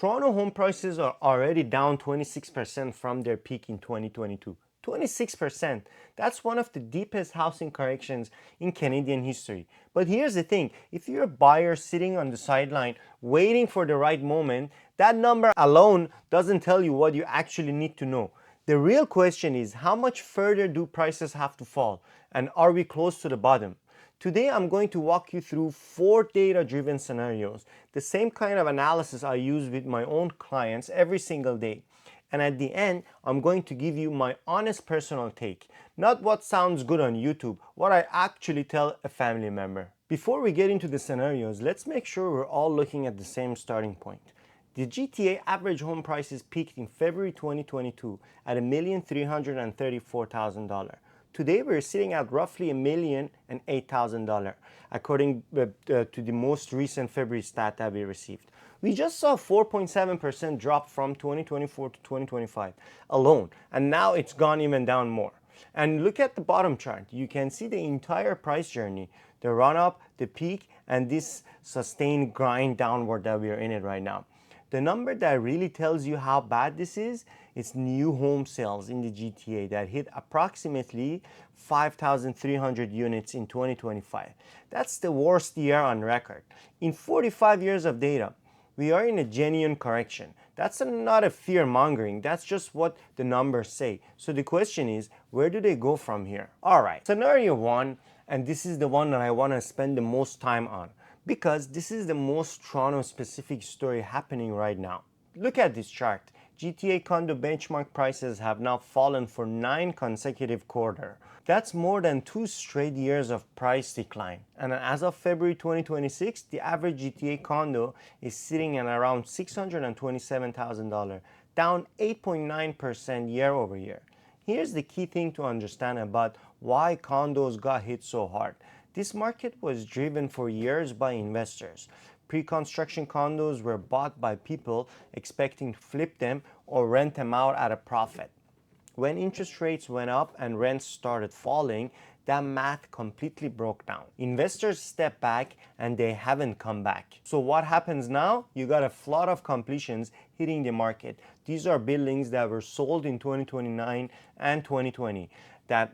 Toronto home prices are already down 26% from their peak in 2022. 26%. That's one of the deepest housing corrections in Canadian history. But here's the thing, if you're a buyer sitting on the sideline waiting for the right moment, that number alone doesn't tell you what you actually need to know. The real question is, how much further do prices have to fall? And are we close to the bottom? Today I'm going to walk you through 4 data-driven scenarios, the same kind of analysis I use with my own clients every single day. And at the end, I'm going to give you my honest personal take, not what sounds good on YouTube, what I actually tell a family member. Before we get into the scenarios, let's make sure we're all looking at the same starting point. The GTA average home prices peaked in February 2022 at $1,334,000. Today we're sitting at roughly $1,008,000, according to the most recent February stat that we received. We just saw a 4.7% drop from 2024 to 2025 alone, and now it's gone even down more. And look at the bottom chart. You can see the entire price journey, the run up, the peak, and this sustained grind downward that we are in it right now. The number that really tells you how bad this is new home sales in the GTA that hit approximately 5,300 units in 2025. That's the worst year on record. In 45 years of data, we are in a genuine correction. That's not a fear mongering, that's just what the numbers say. So the question is, where do they go from here? All right, scenario 1, and this is the one that I want to spend the most time on, because this is the most Toronto specific story happening right now. Look at this chart. GTA condo benchmark prices have now fallen for 9 consecutive quarters. That's more than 2 straight years of price decline. And as of February 2026, the average GTA condo is sitting at around $627,000, down 8.9% year over year. Here's the key thing to understand about why condos got hit so hard. This market was driven for years by investors. Pre-construction condos were bought by people expecting to flip them or rent them out at a profit. When interest rates went up and rents started falling, that math completely broke down. Investors stepped back and they haven't come back. So what happens now? You got a flood of completions hitting the market. These are buildings that were sold in 2029 and 2020.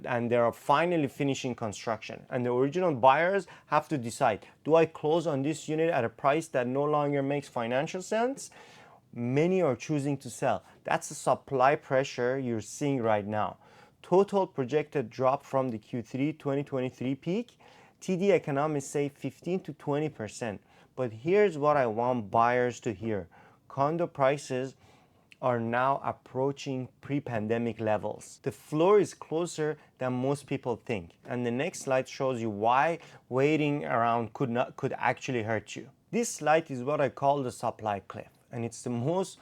And they are finally finishing construction. And the original buyers have to decide, do I close on this unit at a price that no longer makes financial sense? Many are choosing to sell. That's the supply pressure you're seeing right now. Total projected drop from the Q3 2023 peak, TD economists say 15 to 20%. But here's what I want buyers to hear. Condo prices are now approaching pre-pandemic levels. The floor is closer than most people think. And the next slide shows you why waiting around could actually hurt you. This slide is what I call the supply cliff, and it's the most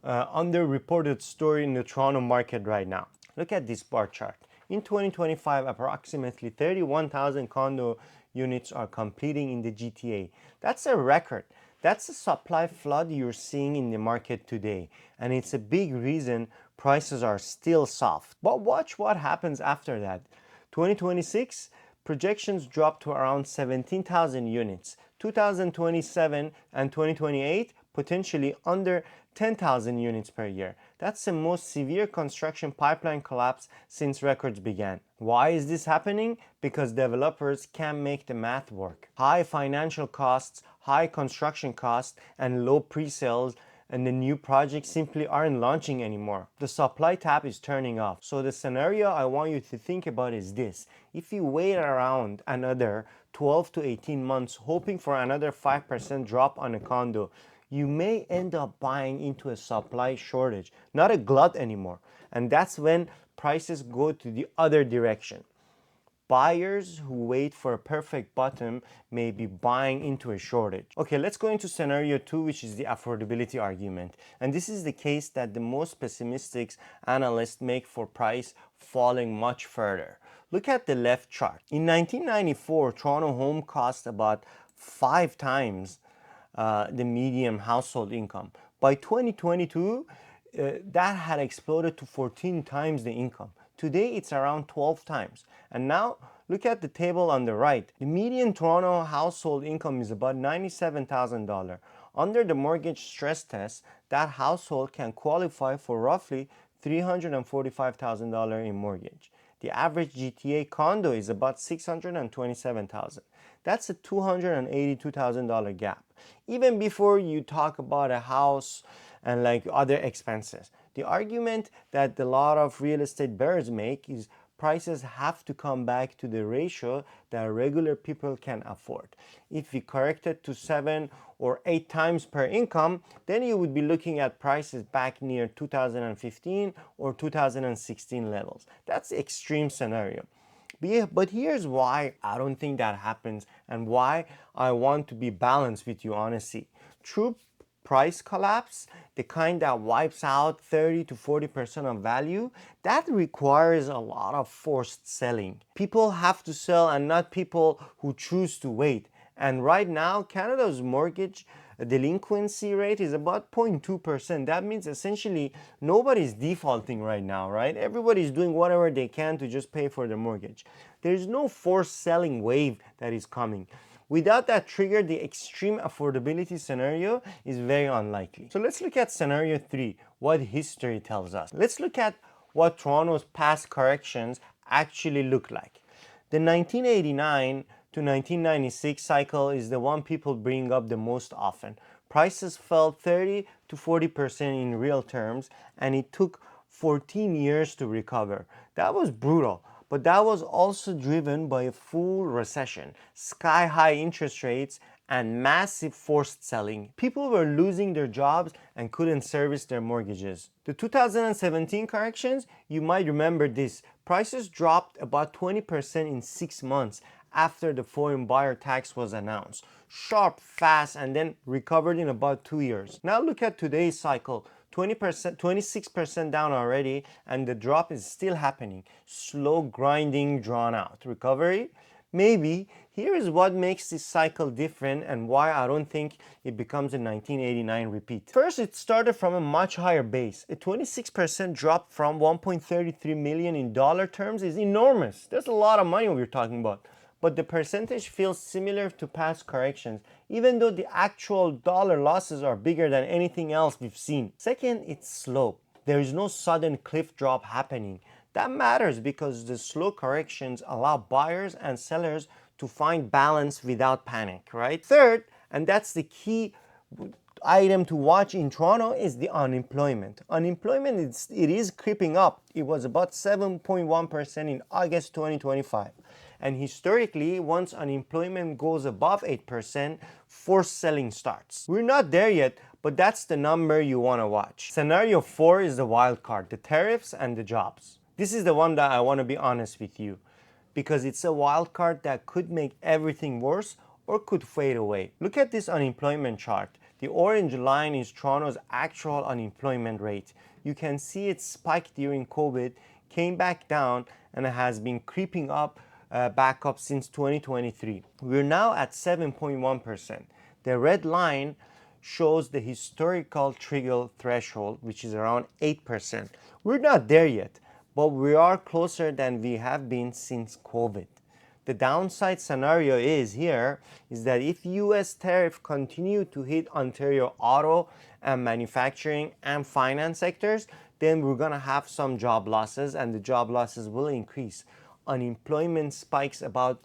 underreported story in the Toronto market right now. Look at this bar chart. In 2025, approximately 31,000 condo units are completing in the GTA. That's a record. That's the supply flood you're seeing in the market today, and it's a big reason prices are still soft. But watch what happens after that. 2026, projections drop to around 17,000 units. 2027 and 2028, potentially under 10,000 units per year. That's the most severe construction pipeline collapse since records began. Why is this happening? Because developers can't make the math work. High financial costs, high construction costs, and low pre-sales, and the new projects simply aren't launching anymore. The supply tap is turning off. So the scenario I want you to think about is this. If you wait around another 12 to 18 months hoping for another 5% drop on a condo, you may end up buying into a supply shortage, not a glut anymore. And that's when prices go to the other direction. Buyers who wait for a perfect bottom may be buying into a shortage. Okay, let's go into scenario 2, which is the affordability argument. And this is the case that the most pessimistic analysts make for price falling much further. Look at the left chart. In 1994, Toronto home cost about 5 times the median household income. By 2022, that had exploded to 14 times the income. Today, it's around 12 times. And now, look at the table on the right. The median Toronto household income is about $97,000. Under the mortgage stress test, that household can qualify for roughly $345,000 in mortgage. The average GTA condo is about $627,000. That's a $282,000 gap. Even before you talk about a house and like other expenses. The argument that a lot of real estate bears make is prices have to come back to the ratio that regular people can afford. If we correct it to 7 or 8 times per income, then you would be looking at prices back near 2015 or 2016 levels. That's the extreme scenario. But here's why I don't think that happens and why I want to be balanced with you, honestly. True price collapse, the kind that wipes out 30 to 40% of value, that requires a lot of forced selling. People have to sell and not people who choose to wait. And right now, Canada's mortgage delinquency rate is about 0.2%. That means essentially nobody's defaulting right now, right? Everybody's doing whatever they can to just pay for their mortgage. There's no forced selling wave that is coming. Without that trigger, the extreme affordability scenario is very unlikely. So let's look at scenario 3, what history tells us. Let's look at what Toronto's past corrections actually look like. The 1989 to 1996 cycle is the one people bring up the most often. Prices fell 30 to 40% in real terms, and it took 14 years to recover. That was brutal. But that was also driven by a full recession, sky-high interest rates, and massive forced selling. People were losing their jobs and couldn't service their mortgages. The 2017 corrections, you might remember this. Prices dropped about 20% in 6 months after the foreign buyer tax was announced. Sharp, fast, and then recovered in about 2 years. Now look at today's cycle. 20%, 26% down already, and the drop is still happening. Slow, grinding, drawn out. Recovery? Maybe. Here is what makes this cycle different and why I don't think it becomes a 1989 repeat. First, it started from a much higher base. A 26% drop from 1.33 million in dollar terms is enormous. That's a lot of money we're talking about. But the percentage feels similar to past corrections, even though the actual dollar losses are bigger than anything else we've seen. Second, it's slow. There is no sudden cliff drop happening. That matters because the slow corrections allow buyers and sellers to find balance without panic, right? Third, and that's the key item to watch in Toronto, is the unemployment. Unemployment, it is creeping up. It was about 7.1% in August 2025. And historically, once unemployment goes above 8%, forced selling starts. We're not there yet, but that's the number you want to watch. Scenario 4 is the wild card, the tariffs and the jobs. This is the one that I want to be honest with you, because it's a wild card that could make everything worse or could fade away. Look at this unemployment chart. The orange line is Toronto's actual unemployment rate. You can see it spiked during COVID, came back down, and it has been creeping up back up since 2023. We're now at 7.1%. The red line shows the historical trigger threshold, which is around 8%. We're not there yet, but we are closer than we have been since COVID. The downside scenario is that if US tariffs continue to hit Ontario auto and manufacturing and finance sectors, then we're gonna have some job losses, and the job losses will increase. Unemployment spikes about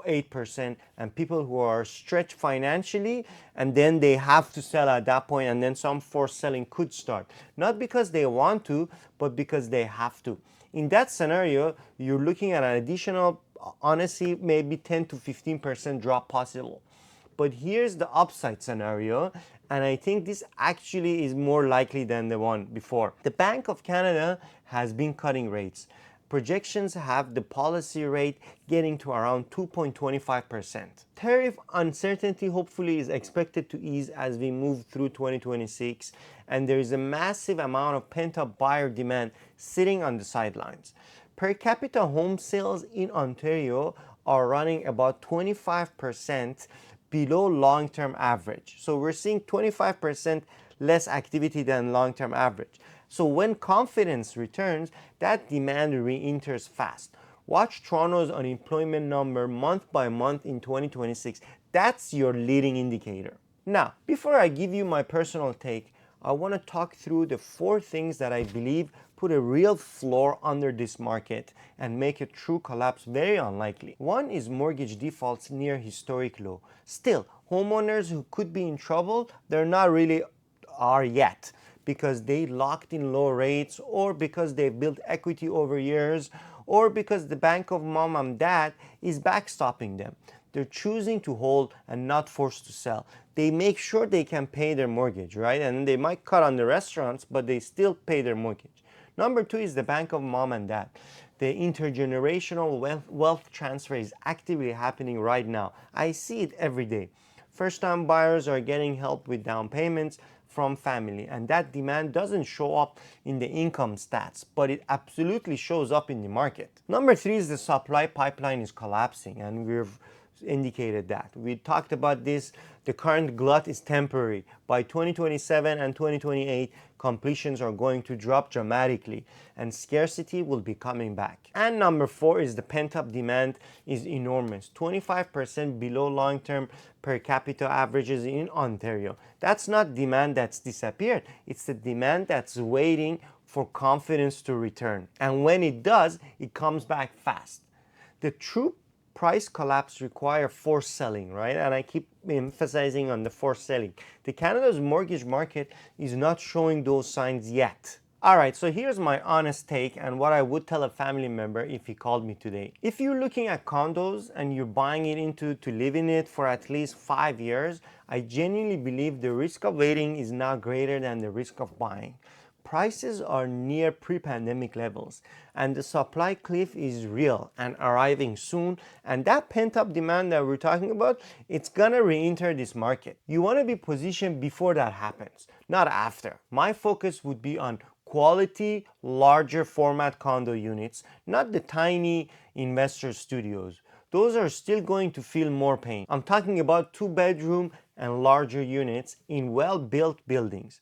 8%, and people who are stretched financially, and then they have to sell at that point, and then some forced selling could start. Not because they want to, but because they have to. In that scenario, you're looking at an additional, honestly, maybe 10 to 15% drop possible. But here's the upside scenario, and I think this actually is more likely than the one before. The Bank of Canada has been cutting rates. Projections have the policy rate getting to around 2.25%. Tariff uncertainty hopefully is expected to ease as we move through 2026, and there is a massive amount of pent-up buyer demand sitting on the sidelines. Per capita home sales in Ontario are running about 25% below long-term average. So we're seeing 25% less activity than long-term average. So when confidence returns, that demand re-enters fast. Watch Toronto's unemployment number month by month in 2026. That's your leading indicator. Now, before I give you my personal take, I want to talk through the 4 things that I believe put a real floor under this market and make a true collapse very unlikely. One is mortgage defaults near historic low. Still, homeowners who could be in trouble, they're not really are yet because they locked in low rates, or because they built equity over years, or because the bank of mom and dad is backstopping them. They're choosing to hold and not forced to sell. They make sure they can pay their mortgage, right? And they might cut on the restaurants, but they still pay their mortgage. Number 2 is the bank of mom and dad. The intergenerational wealth transfer is actively happening right now. I see it every day. First-time buyers are getting help with down payments from family, and that demand doesn't show up in the income stats, but it absolutely shows up in the market. Number 3 is the supply pipeline is collapsing, and we've indicated that. We talked about this. The current glut is temporary. By 2027 and 2028, completions are going to drop dramatically and scarcity will be coming back. And number 4 is the pent-up demand is enormous, 25% below long-term per capita averages in Ontario. That's not demand that's disappeared, it's the demand that's waiting for confidence to return. And when it does, it comes back fast. The true price collapse require forced selling, right? And I keep emphasizing on the forced selling. The Canada's mortgage market is not showing those signs yet. All right, so here's my honest take and what I would tell a family member if he called me today. If you're looking at condos and you're buying it into to live in it for at least 5 years, I genuinely believe the risk of waiting is now greater than the risk of buying. Prices are near pre-pandemic levels and the supply cliff is real and arriving soon, and that pent-up demand that we're talking about, it's gonna re-enter this market. You want to be positioned before that happens, not after. My focus would be on quality, larger format condo units, not the tiny investor studios. Those are still going to feel more pain. I'm talking about 2-bedroom and larger units in well-built buildings.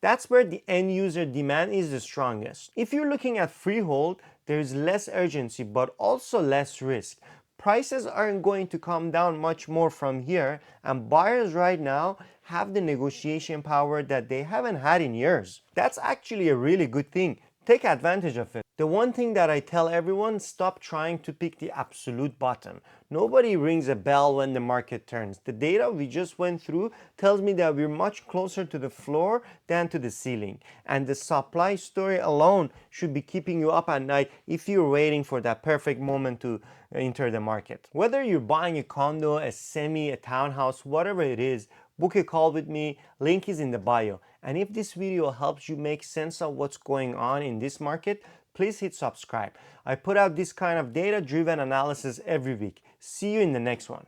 That's where the end user demand is the strongest. If you're looking at freehold, there is less urgency but also less risk. Prices aren't going to come down much more from here, and buyers right now have the negotiation power that they haven't had in years. That's actually a really good thing. Take advantage of it. The one thing that I tell everyone, stop trying to pick the absolute bottom. Nobody rings a bell when the market turns. The data we just went through tells me that we're much closer to the floor than to the ceiling. And the supply story alone should be keeping you up at night if you're waiting for that perfect moment to enter the market. Whether you're buying a condo, a semi, a townhouse, whatever it is, book a call with me. Link is in the bio. And if this video helps you make sense of what's going on in this market, please hit subscribe. I put out this kind of data-driven analysis every week. See you in the next one.